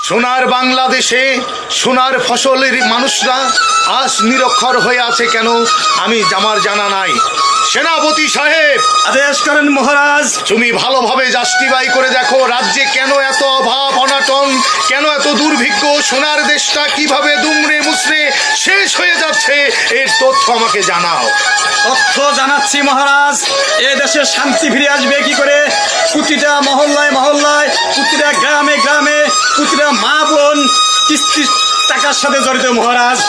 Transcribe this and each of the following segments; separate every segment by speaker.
Speaker 1: সোনার বাংলাদেশে সোনার ফসলের মানুষরা আজ নিরক্ষর হয়ে আছে কেন আমার জানা নাই। সেনাপতি সাহেব,
Speaker 2: আদেশ করেন মহারাজ।
Speaker 1: তুমি ভালোভাবে জাস্টিফাই করে দেখো রাজ্যে কেন এত অভাব অনাটন, কেন এত দুর্ভিক্ষ, সোনার দেশটা কিভাবে দুমড়ে মুচড়ে শেষ হয়ে যাচ্ছে, এর তথ্য আমাকে জানাও।
Speaker 2: তথ্য জানাচ্ছি মহারাজ। এ দেশে শান্তি ফিরে আসবে কি করে? প্রতিটা মহল্লায় মহল্লায়, প্রতিটা গ্রামে গ্রামে, প্রতিটা মা বোন কিস্তির টাকার সাথে জড়িত মহারাজ,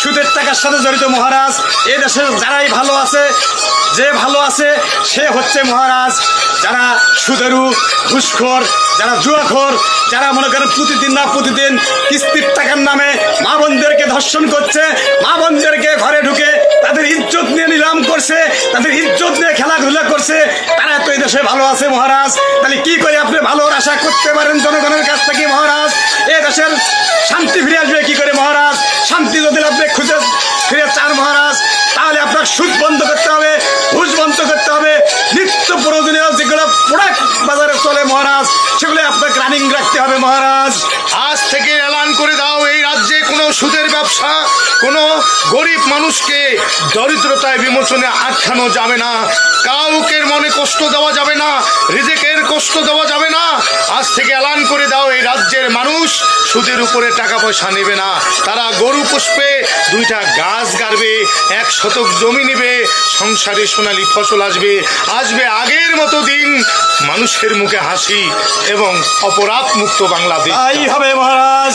Speaker 2: সুদের টাকার সাথে জড়িত মহারাজ। এ দেশে যারাই ভালো আছে, যে ভালো আছে সে হচ্ছে মহারাজ যারা সুদেরু, ঘুষখোর, যারা জুয়াখোর, যারা মনে করেন প্রতিদিন না প্রতিদিন কিস্তির টাকার নামে মা বোনদেরকে ধর্ষণ করছে, মা বোনদেরকে ঘরে ঢুকে তাদের ইজ্জত নিয়ে নিলাম করছে, তাদের ইজ্জত নিয়ে খেলাধুলা করছে, তারা তো এই দেশে ভালো আছে মহারাজ। তাহলে কি করে আপনি ভালোর আশা করতে পারেন জনগণের কাছ থেকে মহারাজ? এ দেশের শান্তি ফিরে আসবে কি করে মহারাজ? শান্তি যদি আপনি খুঁজে ফিরে চান মহারাজ, তাহলে আপনার সুদ বন্ধ করতে হবে, ঘুষ বন্ধ করতে হবে, নিত্য প্রয়োজনীয় যেগুলো প্রোডাক্ট বাজারে চলে মহারাজ সেগুলো আপনাকে রানিং রাখতে হবে মহারাজ।
Speaker 1: আজ থেকে এলান করে দাও এই রাজ্যে কোনো সুদের ব্যবসা, কোনো গরিব মানুষকে দরিদ্রতায় বিমোচনে আটকানো যাবে না, কাউকে মনে কষ্ট দেওয়া যাবে না, রিজিকের কষ্ট দেওয়া যাবে না। আজ থেকে এলান করে দাও এই রাজ্যের মানুষ সুদের উপরে টাকা পয়সা নেবে না, তারা গরু পুষবে, 2টা গাছ গাড়বে, 1 শতক জমি নেবে, সংসারে সোনালী ফসল আসবে, আসবে আগের মতো দিন, মানুষের মুখে হাসি এবং অপরাধ মুক্ত বাংলাদেশ।
Speaker 2: তাই হবে মহারাজ।